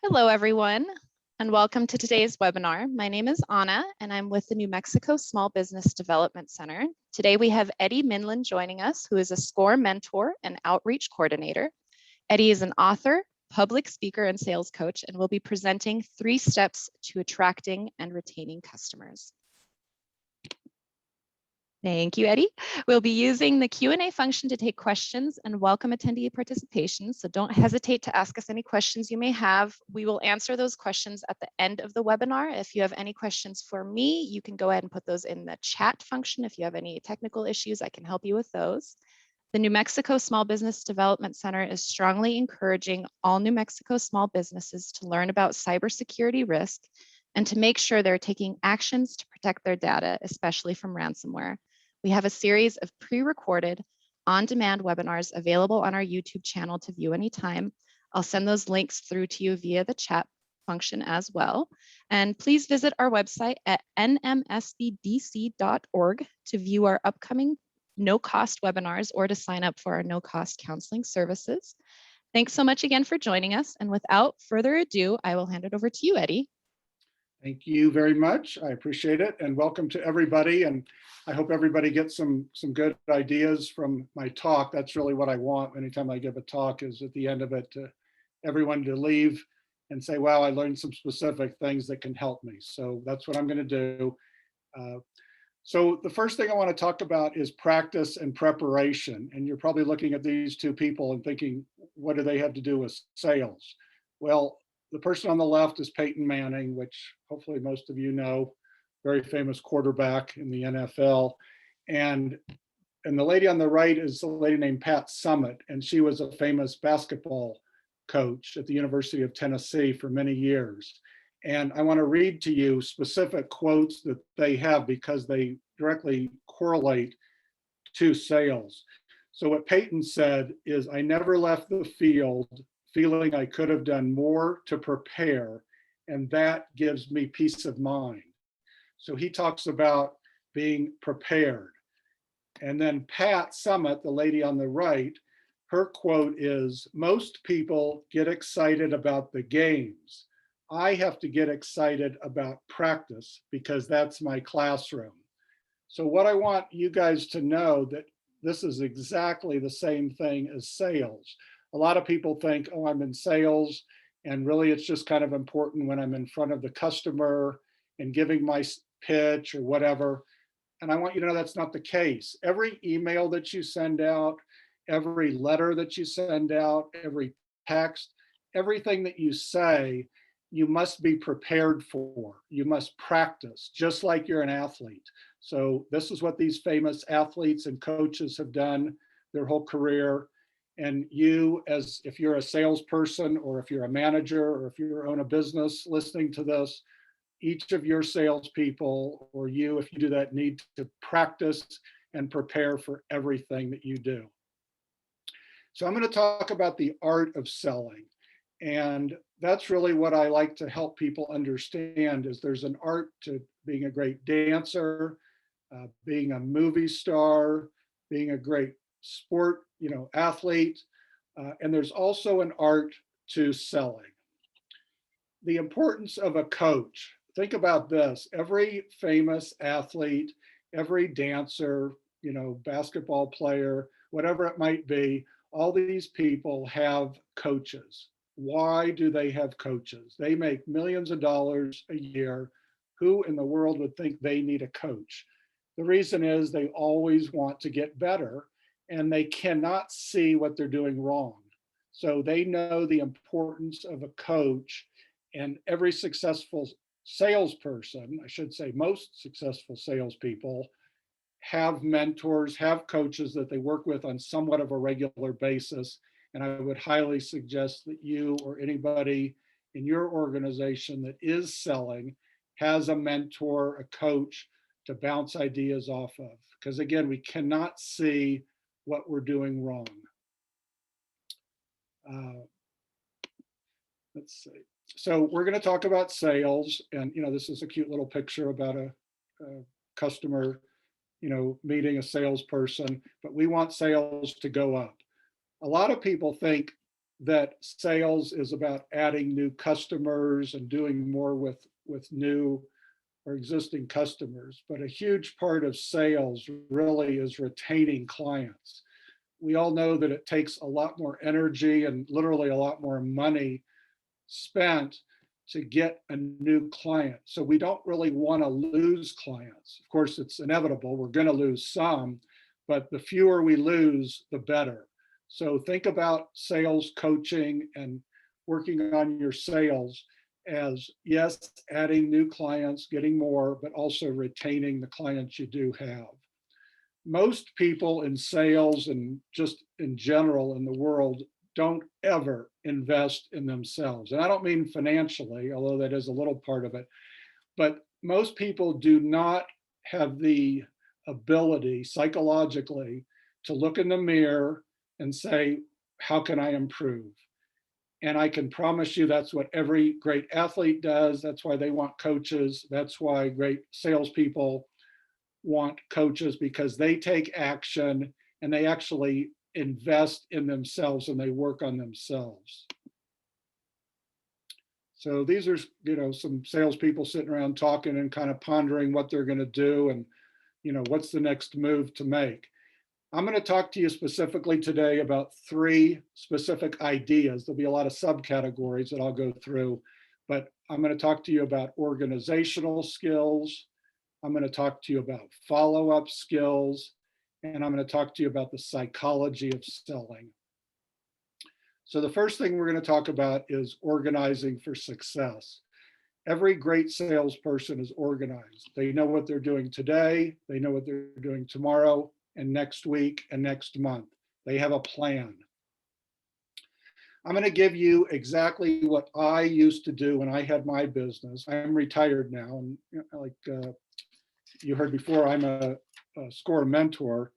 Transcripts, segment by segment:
Hello, everyone, and welcome to today's webinar. My name is Anna, and I'm with the New Mexico Small Business Development Center. Today, we have Eddy Mindlin joining us, who is a SCORE mentor and outreach coordinator. Eddy is an author, public speaker, and sales coach, and will be presenting 3 steps to attracting and retaining customers. Thank you, Eddy. We'll be using the Q&A function to take questions and welcome attendee participation. So don't hesitate to ask us any questions you may have. We will answer those questions at the end of the webinar. If you have any questions for me, you can go ahead and put those in the chat function. If you have any technical issues, I can help you with those. The New Mexico Small Business Development Center is strongly encouraging all New Mexico small businesses to learn about cybersecurity risk and to make sure they're taking actions to protect their data, especially from ransomware. We have a series of pre-recorded, on-demand webinars available on our YouTube channel to view anytime. I'll send those links through to you via the chat function as well. And please visit our website at nmsbdc.org to view our upcoming no-cost webinars or to sign up for our no-cost counseling services. Thanks so much again for joining us. And without further ado, I will hand it over to you, Eddy. Thank you very much. I appreciate it. And welcome to everybody. And I hope everybody gets some good ideas from my talk. That's really what I want anytime I give a talk, is at the end of it to everyone to leave and say, wow, I learned some specific things that can help me. So that's what I'm going to do. So the first thing I want to talk about is practice and preparation. And you're probably looking at these two people and thinking, what do they have to do with sales? Well, the person on the left is Peyton Manning, which hopefully most of you know, very famous quarterback in the NFL. And the lady on the right is a lady named Pat Summitt, and she was a famous basketball coach at the University of Tennessee for many years. And I want to read to you specific quotes that they have because they directly correlate to sales. So what Peyton said is, I never left the field feeling I could have done more to prepare, and that gives me peace of mind. So he talks about being prepared. And then Pat Summitt, the lady on the right, her quote is, most people get excited about the games. I have to get excited about practice because that's my classroom. So what I want you guys to know, that this is exactly the same thing as sales. A lot of people think, oh, I'm in sales, and really it's just kind of important when I'm in front of the customer and giving my pitch or whatever. And I want you to know that's not the case. Every email that you send out, every letter that you send out, every text, everything that you say, you must be prepared for. You must practice, just like you're an athlete. So this is what these famous athletes and coaches have done their whole career. And you, as if you're a salesperson, or if you're a manager, or if you own a business listening to this, each of your salespeople, or you, if you do that, need to practice and prepare for everything that you do. So I'm going to talk about the art of selling. And that's really what I like to help people understand, is there's an art to being a great dancer, being a movie star, being a great sport, athlete, and there's also an art to selling. The importance of a coach. Think about this. Every famous athlete, every dancer, basketball player, whatever it might be, all these people have coaches. Why do they have coaches? They make millions of dollars a year. Who in the world would think they need a coach? The reason is they always want to get better, and they cannot see what they're doing wrong. So they know the importance of a coach, and every successful salesperson, I should say most successful salespeople, have mentors, have coaches that they work with on somewhat of a regular basis. And I would highly suggest that you or anybody in your organization that is selling has a mentor, a coach to bounce ideas off of. Because again, we cannot see what we're doing wrong. Let's see. So we're going to talk about sales, and this is a cute little picture about a customer, meeting a salesperson. But we want sales to go up. A lot of people think that sales is about adding new customers and doing more with new or existing customers. But a huge part of sales really is retaining clients. We all know that it takes a lot more energy and literally a lot more money spent to get a new client. So we don't really want to lose clients. Of course, it's inevitable. We're going to lose some, but the fewer we lose, the better. So think about sales coaching and working on your sales as, yes, adding new clients, getting more, but also retaining the clients you do have. Most people in sales and just in general in the world don't ever invest in themselves. And I don't mean financially, although that is a little part of it, but most people do not have the ability psychologically to look in the mirror and say, how can I improve? And I can promise you that's what every great athlete does. That's why they want coaches. That's why great salespeople want coaches, because they take action and they actually invest in themselves and they work on themselves. So these are, some salespeople sitting around talking and kind of pondering what they're going to do and, what's the next move to make. I'm going to talk to you specifically today about 3 specific ideas. There'll be a lot of subcategories that I'll go through, but I'm going to talk to you about organizational skills. I'm going to talk to you about follow-up skills, and I'm going to talk to you about the psychology of selling. So the first thing we're going to talk about is organizing for success. Every great salesperson is organized. They know what they're doing today, they know what they're doing tomorrow, and next week, and next month. They have a plan. I'm going to give you exactly what I used to do when I had my business. I'm retired now, and like you heard before, I'm a SCORE mentor.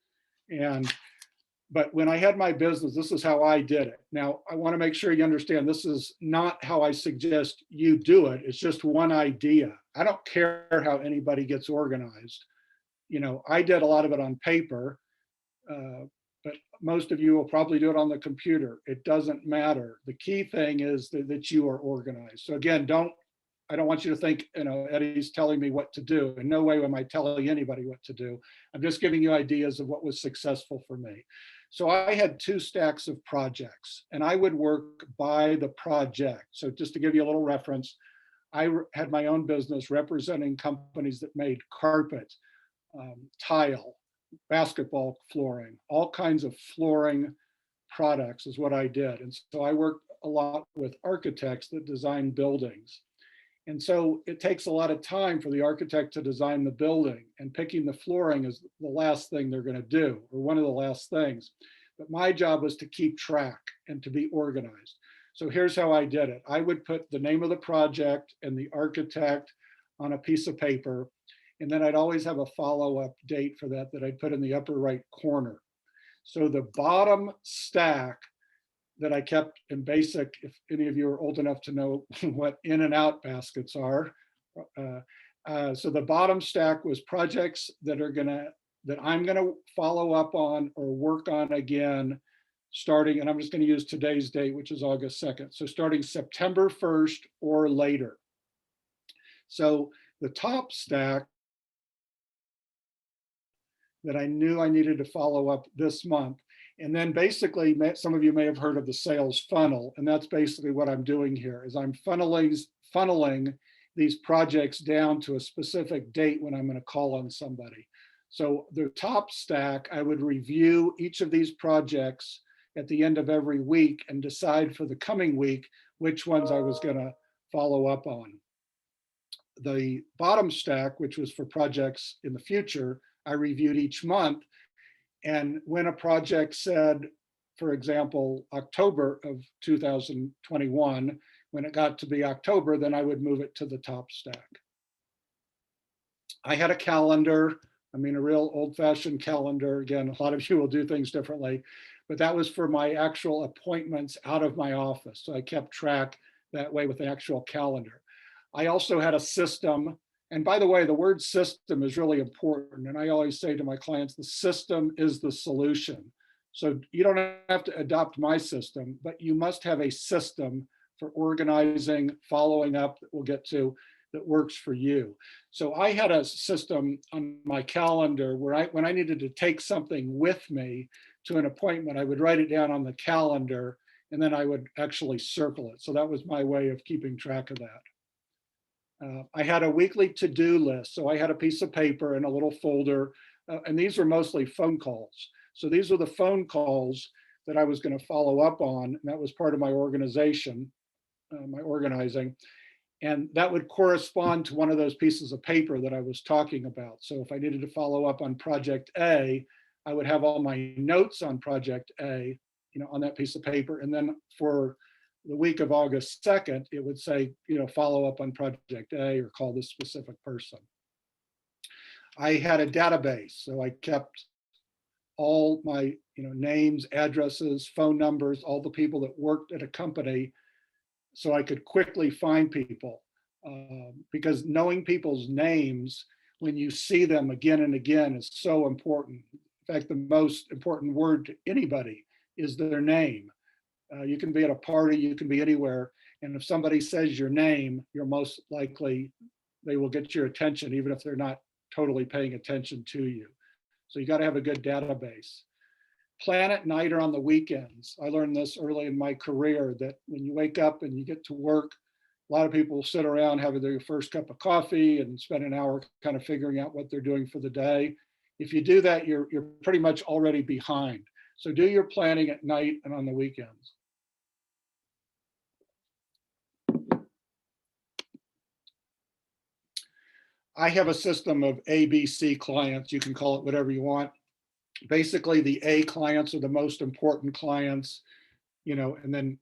But when I had my business, this is how I did it. Now, I want to make sure you understand this is not how I suggest you do it. It's just one idea. I don't care how anybody gets organized. I did a lot of it on paper, but most of you will probably do it on the computer. It doesn't matter. The key thing is that you are organized. So again, I don't want you to think, Eddy's telling me what to do. In no way am I telling anybody what to do. I'm just giving you ideas of what was successful for me. So I had 2 stacks of projects, and I would work by the project. So just to give you a little reference, I had my own business representing companies that made carpet, tile, basketball flooring, all kinds of flooring products is what I did. And so I worked a lot with architects that design buildings. And so it takes a lot of time for the architect to design the building, and picking the flooring is the last thing they're going to do, or one of the last things. But my job was to keep track and to be organized. So here's how I did it. I would put the name of the project and the architect on a piece of paper, and then I'd always have a follow-up date for that I'd put in the upper right corner. So the bottom stack that I kept in basic, if any of you are old enough to know what in and out baskets are. So the bottom stack was projects that I'm gonna follow up on or work on again, starting, and I'm just gonna use today's date, which is August 2nd. So starting September 1st or later. So the top stack that I knew I needed to follow up this month. And then basically, some of you may have heard of the sales funnel, and that's basically what I'm doing here, is I'm funneling these projects down to a specific date when I'm going to call on somebody. So the top stack, I would review each of these projects at the end of every week and decide for the coming week which ones I was going to follow up on. The bottom stack, which was for projects in the future, I reviewed each month. And when a project said, for example, October of 2021, when it got to be October, then I would move it to the top stack. I had a calendar, a real old-fashioned calendar. Again, a lot of you will do things differently, but that was for my actual appointments out of my office. So I kept track that way with the actual calendar. I also had a system. And by the way, the word system is really important. And I always say to my clients, the system is the solution. So you don't have to adopt my system, but you must have a system for organizing, following up that we'll get to, that works for you. So I had a system on my calendar where when I needed to take something with me to an appointment, I would write it down on the calendar and then I would actually circle it. So that was my way of keeping track of that. I had a weekly to-do list. So I had a piece of paper and a little folder, and these were mostly phone calls. So these were the phone calls that I was going to follow up on, and that was part of my organization, my organizing. And that would correspond to one of those pieces of paper that I was talking about. So if I needed to follow up on project A, I would have all my notes on project A, on that piece of paper. And then for the week of August 2nd, it would say, follow up on project A or call this specific person. I had a database, so I kept all my names, addresses, phone numbers, all the people that worked at a company, so I could quickly find people. Because knowing people's names when you see them again and again is so important. In fact, the most important word to anybody is their name. You can be at a party, you can be anywhere, and if somebody says your name, you're most likely, they will get your attention, even if they're not totally paying attention to you. So you got to have a good database. Plan at night or on the weekends. I learned this early in my career that when you wake up and you get to work, a lot of people sit around having their first cup of coffee and spend an hour kind of figuring out what they're doing for the day. If you do that, you're pretty much already behind. So do your planning at night and on the weekends. I have a system of ABC clients. You can call it whatever you want. Basically, the A clients are the most important clients, and then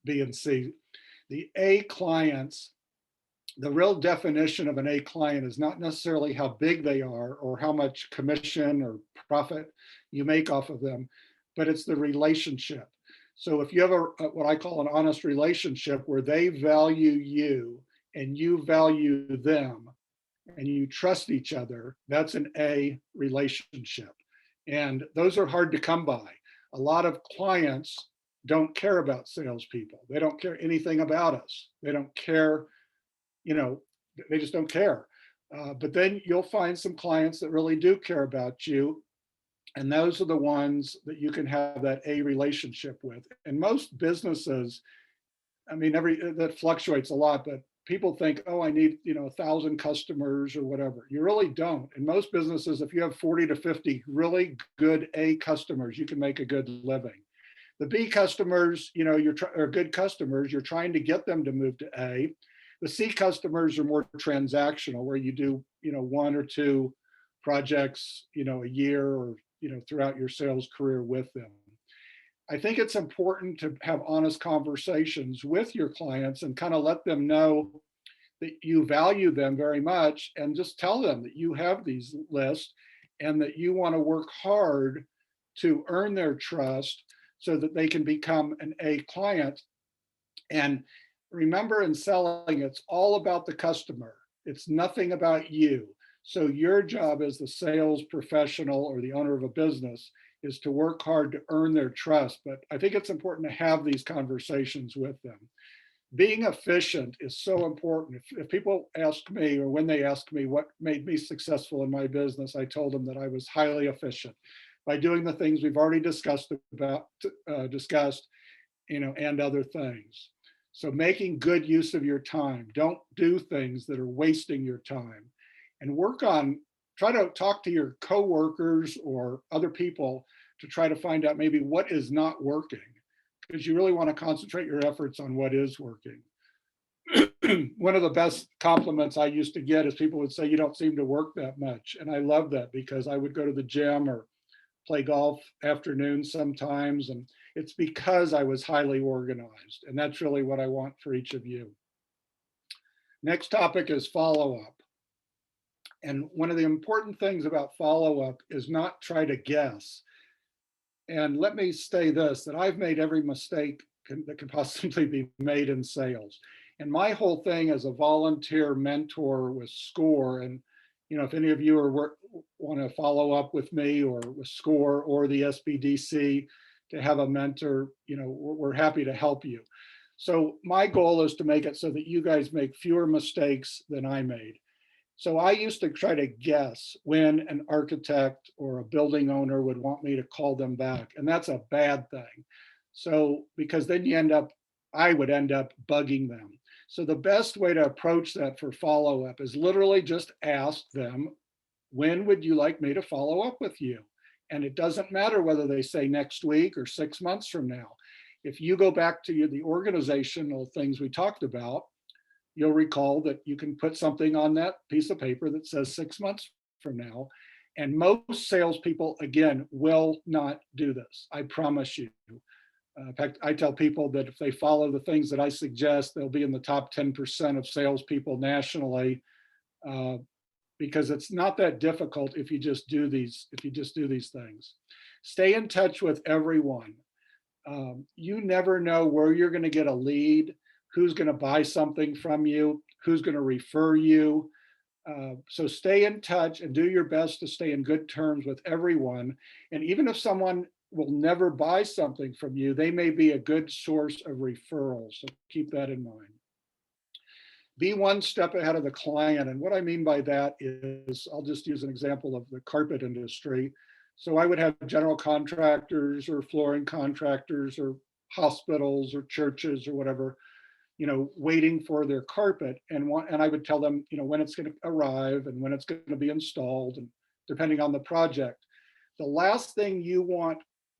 B and C. The A clients, the real definition of an A client is not necessarily how big they are or how much commission or profit you make off of them, but it's the relationship. So if you have what I call an honest relationship where they value you and you value them and you trust each other, that's an A relationship. And those are hard to come by. A lot of clients don't care about salespeople. They don't care anything about us. They don't care, they just don't care. But then you'll find some clients that really do care about you. And those are the ones that you can have that A relationship with. And most businesses, that fluctuates a lot, but people think, oh, I need, 1,000 customers or whatever. You really don't. In most businesses, if you have 40 to 50 really good A customers, you can make a good living. The B customers, are good customers. You're trying to get them to move to A. The C customers are more transactional, where you do, one or two projects, a year or, throughout your sales career with them. I think it's important to have honest conversations with your clients and kind of let them know that you value them very much, and just tell them that you have these lists and that you want to work hard to earn their trust so that they can become an A client. And remember, in selling, it's all about the customer. It's nothing about you. So your job as the sales professional or the owner of a business is to work hard to earn their trust. But I think it's important to have these conversations with them. Being efficient is so important. If people ask me, or when they ask me what made me successful in my business, I told them that I was highly efficient by doing the things we've already discussed, and other things. So making good use of your time. Don't do things that are wasting your time. And try to talk to your coworkers or other people to try to find out maybe what is not working, because you really want to concentrate your efforts on what is working. One of the best compliments I used to get is people would say, you don't seem to work that much. And I love that, because I would go to the gym or play golf afternoons sometimes. And it's because I was highly organized. And that's really what I want for each of you. Next topic is follow-up. And one of the important things about follow-up is not try to guess. And let me say this, that I've made every mistake that can possibly be made in sales. And my whole thing as a volunteer mentor with SCORE, and if any of you want to follow up with me or with SCORE or the SBDC to have a mentor, we're happy to help you. So my goal is to make it so that you guys make fewer mistakes than I made. So I used to try to guess when an architect or a building owner would want me to call them back. And that's a bad thing. So because then I would end up bugging them. So the best way to approach that for follow-up is literally just ask them, when would you like me to follow up with you? And it doesn't matter whether they say next week or 6 months from now. If you go back to the organizational things we talked about, you'll recall that you can put something on that piece of paper that says 6 months from now. And most salespeople, again, will not do this. I promise you. In fact, I tell people that if they follow the things that I suggest, they'll be in the top 10% of salespeople nationally, because it's not that difficult if you just do these things. Stay in touch with everyone. You never know where you're going to get a lead, who's going to buy something from you, who's going to refer you. So stay in touch and do your best to stay in good terms with everyone. And even if someone will never buy something from you, they may be a good source of referrals. So keep that in mind. Be one step ahead of the client. And what I mean by that is, I'll just use an example of the carpet industry. So I would have general contractors or flooring contractors or hospitals or churches or whatever, waiting for their carpet. And I would tell them, when it's going to arrive and when it's going to be installed, and depending on the project. The last thing you want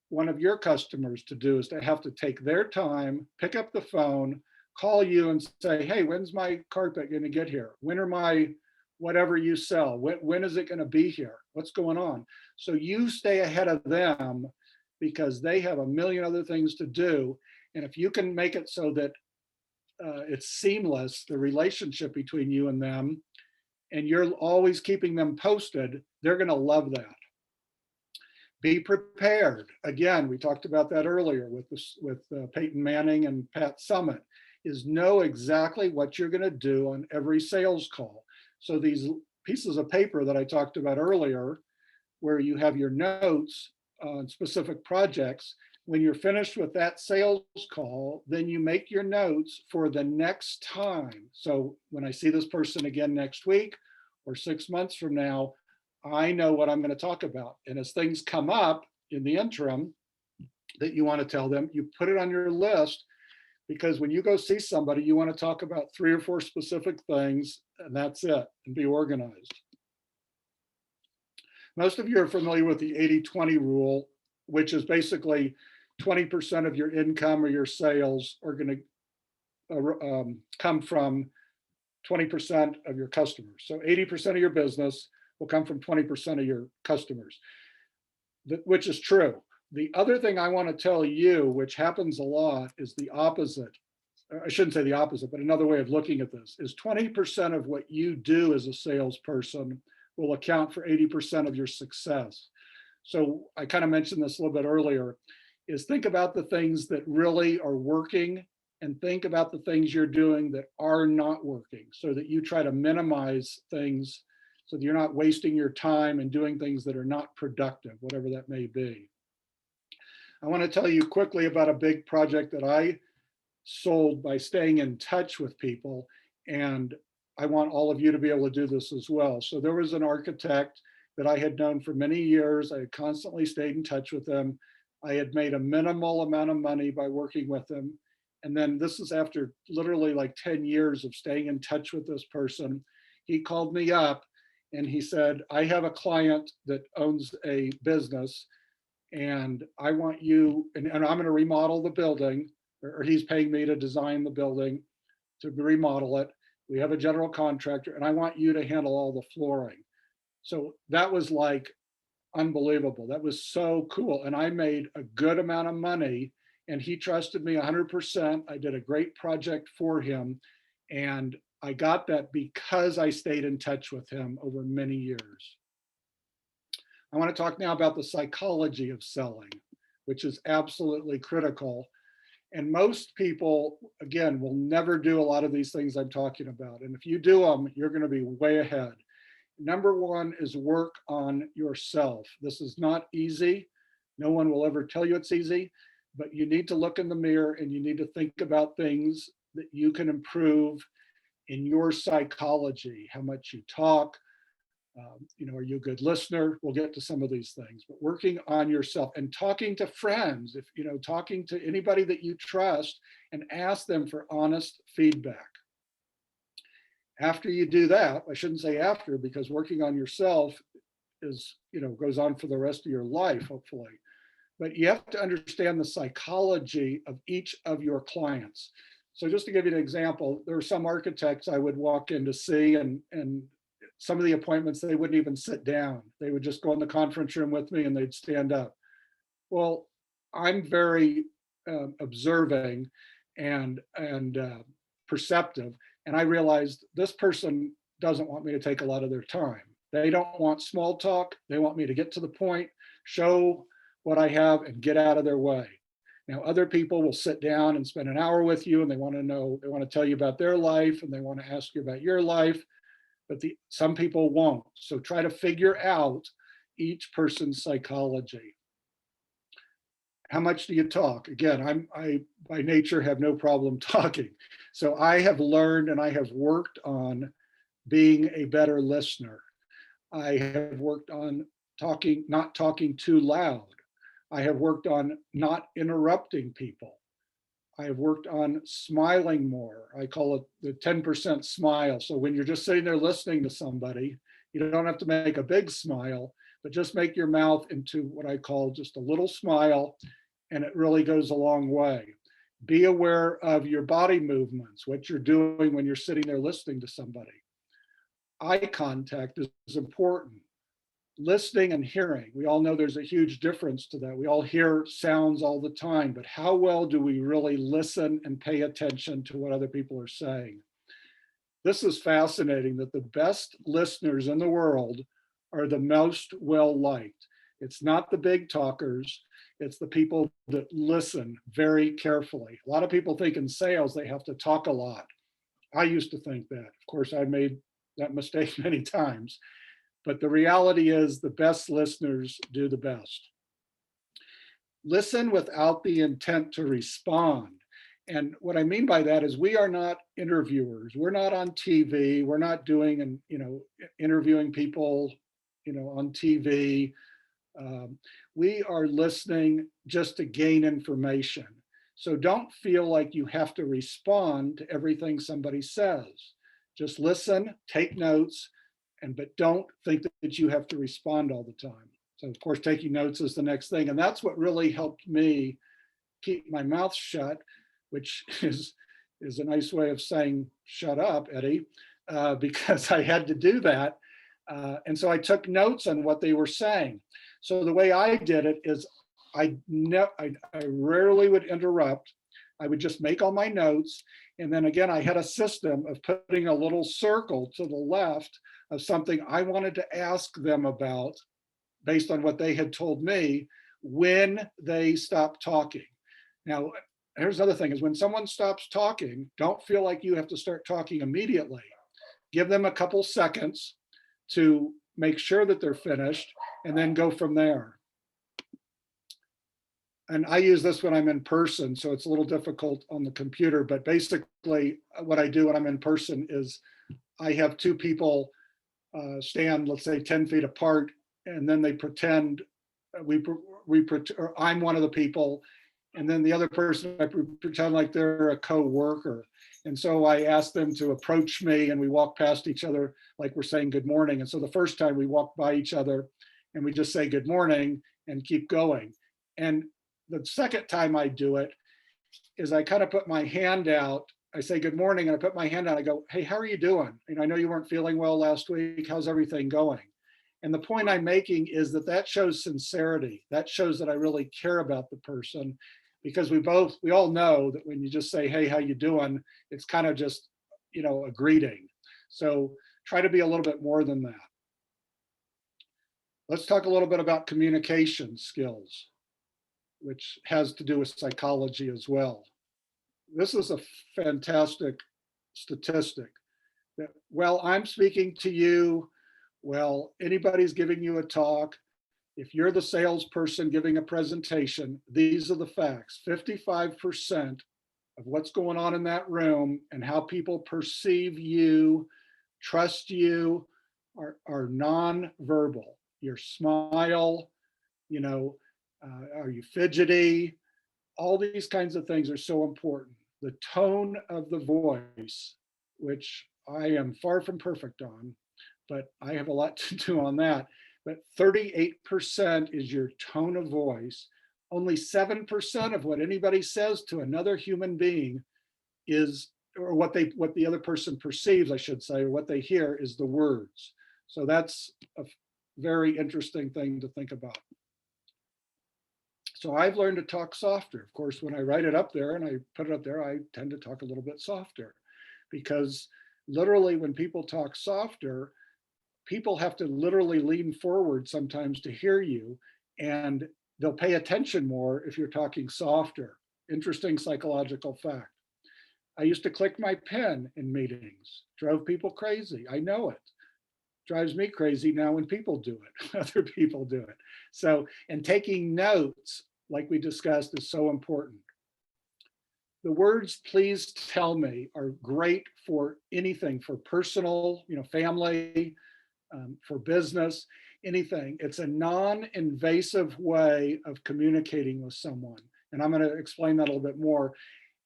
one of your customers to do is to have to take their time, pick up the phone, call you and say, hey, when's my carpet going to get here? When are my whatever you sell? When is it going to be here? What's going on? So you stay ahead of them because they have a million other things to do. And if you can make it so that it's seamless, the relationship between you and them, and you're always keeping them posted, they're going to love that. Be prepared. Again, we talked about that earlier with Peyton Manning and Pat Summitt, is know exactly what you're going to do on every sales call. So these pieces of paper that I talked about earlier, where you have your notes on specific projects, when you're finished with that sales call, then you make your notes for the next time. So when I see this person again next week or 6 months from now, I know what I'm going to talk about. And as things come up in the interim that you want to tell them, you put it on your list, because when you go see somebody, you want to talk about 3 or 4 specific things, and that's it, and be organized. Most of you are familiar with the 80-20 rule, which is basically 20% of your income or your sales are going to come from 20% of your customers. So 80% of your business will come from 20% of your customers, which is true. The other thing I want to tell you, which happens a lot, is the opposite. I shouldn't say the opposite, but another way of looking at this is 20% of what you do as a salesperson will account for 80% of your success. So I kind of mentioned this a little bit earlier, is think about the things that really are working and think about the things you're doing that are not working, so that you try to minimize things so that you're not wasting your time and doing things that are not productive, whatever that may be. I want to tell you quickly about a big project that I sold by staying in touch with people, and I want all of you to be able to do this as well. So there was an architect that I had known for many years. I had constantly stayed in touch with them. I had made a minimal amount of money by working with them. And then this is after literally like 10 years of staying in touch with this person. He called me up and he said, I have a client that owns a business, and I want you, and I'm going to remodel the building, or he's paying me to design the building to remodel it. We have a general contractor, and I want you to handle all the flooring. So that was like unbelievable. That was so cool. And I made a good amount of money, and he trusted me 100%. I did a great project for him. And I got that because I stayed in touch with him over many years. I want to talk now about the psychology of selling, which is absolutely critical. And most people, again, will never do a lot of these things I'm talking about. And if you do them, you're going to be way ahead. Number one is work on yourself. This is not easy. No one will ever tell you it's easy, but you need to look in the mirror and you need to think about things that you can improve in your psychology, how much you talk, are you a good listener? We'll get to some of these things, but working on yourself and talking to friends, if talking to anybody that you trust and ask them for honest feedback. After you do that, I shouldn't say after, because working on yourself is, goes on for the rest of your life, hopefully. But you have to understand the psychology of each of your clients. So just to give you an example, there are some architects I would walk in to see, and some of the appointments, they wouldn't even sit down. They would just go in the conference room with me and they'd stand up. Well, I'm very observing and perceptive. And I realized this person doesn't want me to take a lot of their time. They don't want small talk. They want me to get to the point, show what I have, and get out of their way. Now, other people will sit down and spend an hour with you, and they want to tell you about their life, and they want to ask you about your life, but some people won't. So try to figure out each person's psychology. How much do you talk? Again, I by nature have no problem talking. So I have learned and I have worked on being a better listener. I have worked on not talking too loud. I have worked on not interrupting people. I have worked on smiling more. I call it the 10% smile. So when you're just sitting there listening to somebody, you don't have to make a big smile, but just make your mouth into what I call just a little smile, and it really goes a long way. Be aware of your body movements, what you're doing when you're sitting there listening to somebody. Eye contact is important. Listening and hearing, we all know there's a huge difference to that. We all hear sounds all the time, but how well do we really listen and pay attention to what other people are saying? This is fascinating that the best listeners in the world are the most well-liked. It's not the big talkers, it's the people that listen very carefully. A lot of people think in sales they have to talk a lot. I used to think that. Of course, I made that mistake many times. But the reality is the best listeners do the best. Listen without the intent to respond. And what I mean by that is we are not interviewers. We're not on TV. We're not doing and interviewing people on TV. We are listening just to gain information. So don't feel like you have to respond to everything somebody says. Just listen, take notes, but don't think that you have to respond all the time. So of course, taking notes is the next thing. And that's what really helped me keep my mouth shut, which is a nice way of saying, shut up, Eddie, because I had to do that. And so I took notes on what they were saying. So the way I did it is I rarely would interrupt. I would just make all my notes. And then again, I had a system of putting a little circle to the left of something I wanted to ask them about based on what they had told me when they stopped talking. Now, here's another thing is when someone stops talking, don't feel like you have to start talking immediately. Give them a couple seconds to make sure that they're finished and then go from there. And I use this when I'm in person, so it's a little difficult on the computer, but basically what I do when I'm in person is I have two people stand, let's say 10 feet apart, and then they pretend or I'm one of the people, and then the other person, I pretend like they're a co-worker. And so I ask them to approach me and we walk past each other like we're saying good morning. And so the first time we walk by each other and we just say good morning and keep going. And the second time I do it is I kind of put my hand out. I say good morning and I put my hand out. I go, hey, how are you doing? I know you weren't feeling well last week. How's everything going? And the point I'm making is that shows sincerity. That shows that I really care about the person, because we all know that when you just say, hey, how you doing? It's kind of just, a greeting. So try to be a little bit more than that. Let's talk a little bit about communication skills, which has to do with psychology as well. This is a fantastic statistic that while I'm speaking to you Well, anybody's giving you a talk. If you're the salesperson giving a presentation, these are the facts. 55% of what's going on in that room and how people perceive you, trust you, are non-verbal. Your smile, you know, are you fidgety? All these kinds of things are so important. The tone of the voice, which I am far from perfect on, but I have a lot to do on that. But 38% is your tone of voice. Only 7% of what anybody says to another human being is, or what the other person perceives, I should say, or what they hear is the words. So that's a very interesting thing to think about. So I've learned to talk softer. Of course, when I write it up there and I put it up there, I tend to talk a little bit softer, because literally when people talk softer, people have to literally lean forward sometimes to hear you, and they'll pay attention more if you're talking softer. Interesting psychological fact. I used to click my pen in meetings, drove people crazy. I know it. Drives me crazy now when people do it, other people do it. So, and taking notes, like we discussed, is so important. The words "please tell me" are great for anything, for personal, family, for business, anything. It's a non-invasive way of communicating with someone. And I'm going to explain that a little bit more.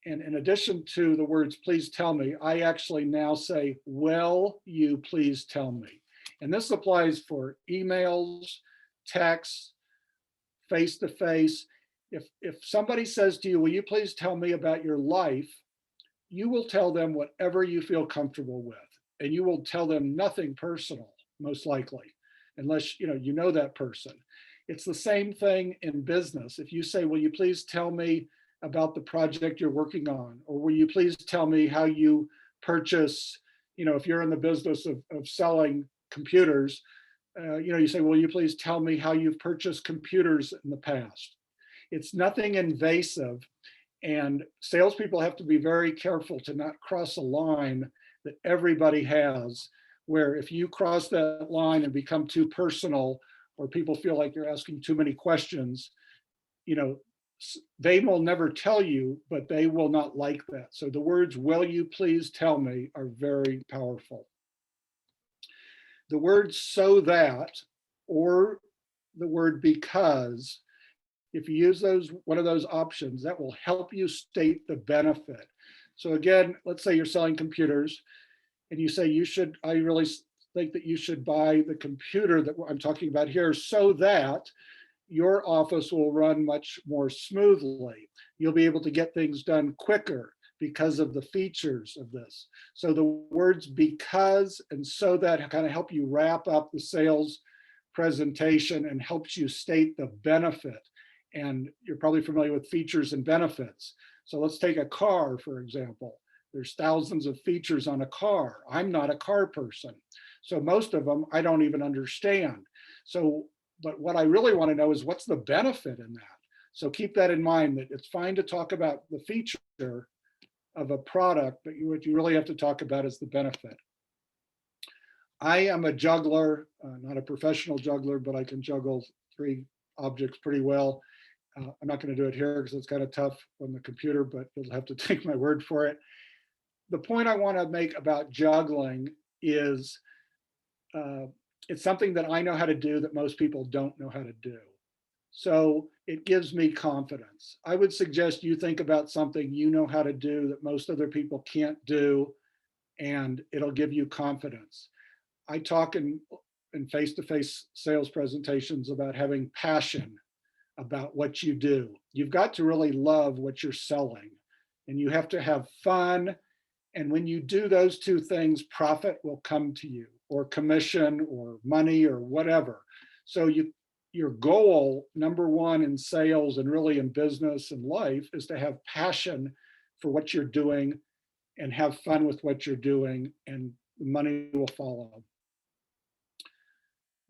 And in addition to the words "please tell me," I actually now say, "will you please tell me?" And this applies for emails, texts, face-to-face. If somebody says to you, "will you please tell me about your life?" you will tell them whatever you feel comfortable with. And you will tell them nothing personal, most likely, unless you know that person. It's the same thing in business. If you say, "will you please tell me about the project you're working on?" or "will you please tell me how you purchase," if you're in the business of selling computers, you say, "will you please tell me how you've purchased computers in the past?" It's nothing invasive. And salespeople have to be very careful to not cross a line that everybody has, where if you cross that line and become too personal, or people feel like you're asking too many questions, they will never tell you, but they will not like that. So the words "will you please tell me" are very powerful. The word "so that" or the word "because," if you use one of those options, that will help you state the benefit. So again, let's say you're selling computers and you say, I really think that you should buy the computer that I'm talking about here so that your office will run much more smoothly. You'll be able to get things done quicker because of the features of this. So the words "because" and "so that" kind of help you wrap up the sales presentation and helps you state the benefit. And you're probably familiar with features and benefits. So let's take a car, for example. There's thousands of features on a car. I'm not a car person. So most of them I don't even understand. So, but what I really want to know is, what's the benefit in that? So keep that in mind, that it's fine to talk about the feature of a product, but what you really have to talk about is the benefit. I am a juggler, not a professional juggler, but I can juggle 3 objects pretty well. I'm not going to do it here because it's kind of tough on the computer, but you'll have to take my word for it. The point I want to make about juggling is it's something that I know how to do that most people don't know how to do. So it gives me confidence. I would suggest you think about something you know how to do that most other people can't do, and it'll give you confidence. I talk in face-to-face sales presentations about having passion about what you do. You've got to really love what you're selling, and you have to have fun. And when you do those 2 things, profit will come to you, or commission, or money, or whatever. So your goal, number 1 in sales and really in business and life, is to have passion for what you're doing and have fun with what you're doing, and the money will follow.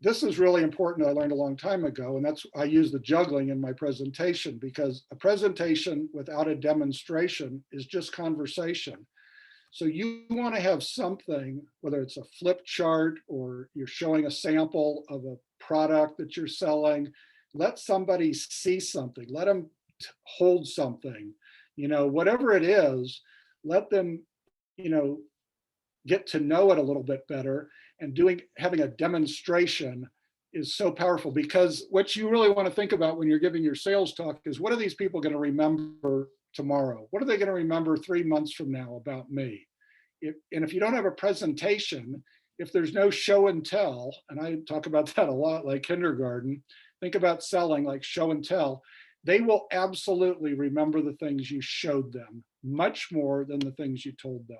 This is really important. I learned a long time ago, and I use the juggling in my presentation, because a presentation without a demonstration is just conversation. So you want to have something, whether it's a flip chart or you're showing a sample of a product that you're selling, let somebody see something, let them hold something, whatever it is, let them, you know, get to know it a little bit better. And having a demonstration is so powerful, because what you really want to think about when you're giving your sales talk is, what are these people going to remember tomorrow? What are they going to remember 3 months from now about me? And if you don't have a presentation, if there's no show and tell, and I talk about that a lot, like kindergarten, think about selling like show and tell, they will absolutely remember the things you showed them much more than the things you told them.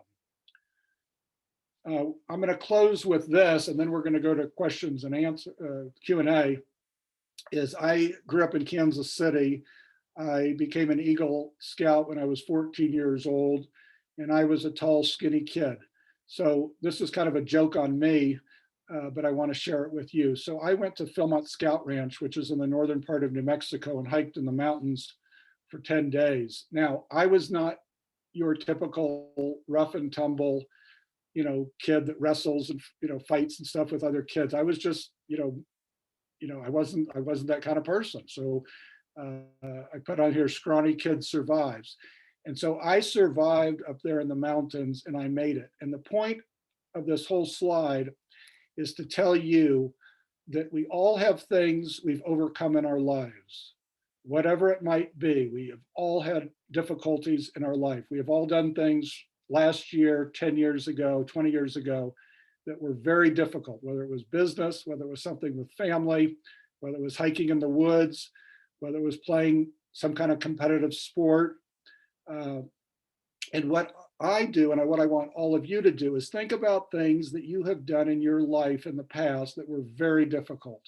I'm going to close with this, and then we're going to go to questions and answer, Q&A. Is I grew up in Kansas City. I became an Eagle Scout when I was 14 years old, and I was a tall, skinny kid. So this is kind of a joke on me, but I want to share it with you. So I went to Philmont Scout Ranch, which is in the northern part of New Mexico, and hiked in the mountains for 10 days. Now, I was not your typical rough and tumble, kid that wrestles and, fights and stuff with other kids. I was just, I wasn't that kind of person. So I put on here, scrawny kid survives. And so I survived up there in the mountains, and I made it. And the point of this whole slide is to tell you that we all have things we've overcome in our lives, whatever it might be. We have all had difficulties in our life. We have all done things last year, 10 years ago, 20 years ago, that were very difficult, whether it was business, whether it was something with family, whether it was hiking in the woods, whether it was playing some kind of competitive sport. And what I do, and what I want all of you to do, is think about things that you have done in your life in the past that were very difficult.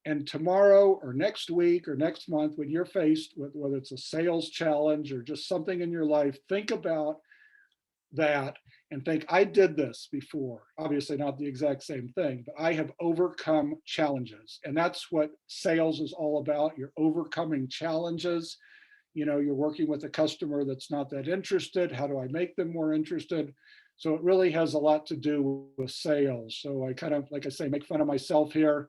And tomorrow or next week or next month, when you're faced with, whether it's a sales challenge or just something in your life, think about that and think, I did this before. Obviously not the exact same thing, but I have overcome challenges. And that's what sales is all about. You're overcoming challenges. You're working with a customer that's not that interested. How do I make them more interested? So it really has a lot to do with sales. So I kind of, like I say, make fun of myself here,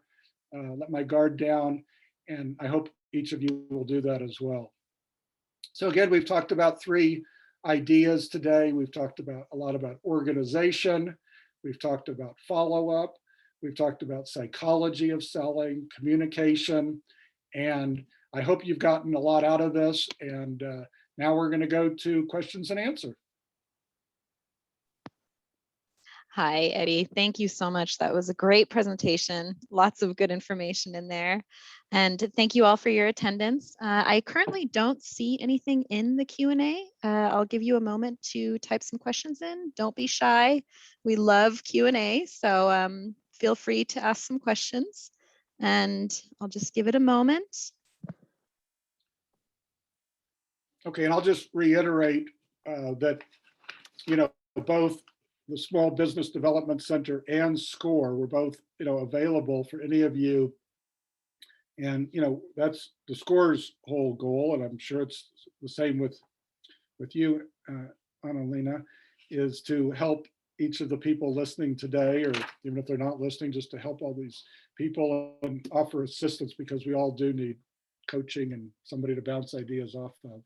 let my guard down, and I hope each of you will do that as well. So again, we've talked about 3 ideas today. We've talked about a lot about organization. We've talked about follow-up. We've talked about psychology of selling, communication, and I hope you've gotten a lot out of this. And now we're going to go to questions and answers. Hi, Eddie. Thank you so much. That was a great presentation. Lots of good information in there. And thank you all for your attendance. I currently don't see anything in the Q&A. I'll give you a moment to type some questions in. Don't be shy. We love Q&A, so feel free to ask some questions. And I'll just give it a moment. Okay, and I'll just reiterate that, both the Small Business Development Center and SCORE were both, available for any of you. And, that's the SCORE's whole goal, and I'm sure it's the same with you, Annalena, is to help each of the people listening today, or even if they're not listening, just to help all these people and offer assistance, because we all do need coaching and somebody to bounce ideas off of.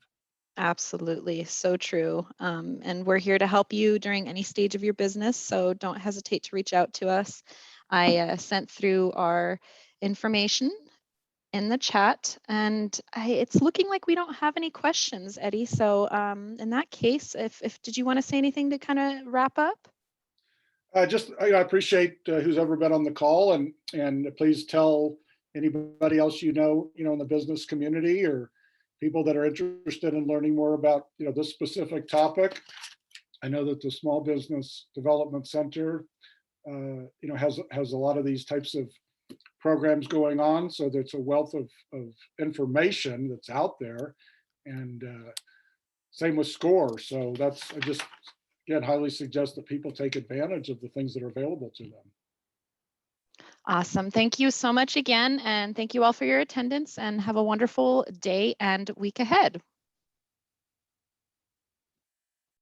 Absolutely. So true. And we're here to help you during any stage of your business. So don't hesitate to reach out to us. I sent through our information in the chat, and it's looking like we don't have any questions, Eddie. So in that case, if did you want to say anything to kind of wrap up? I appreciate who's ever been on the call, and please tell anybody else in the business community, or people that are interested in learning more about this specific topic. I know that the Small Business Development Center has a lot of these types of programs going on, so there's a wealth of information that's out there, and same with SCORE. So I just again highly suggest that people take advantage of the things that are available to them. Awesome. Thank you so much again. And thank you all for your attendance, and have a wonderful day and week ahead.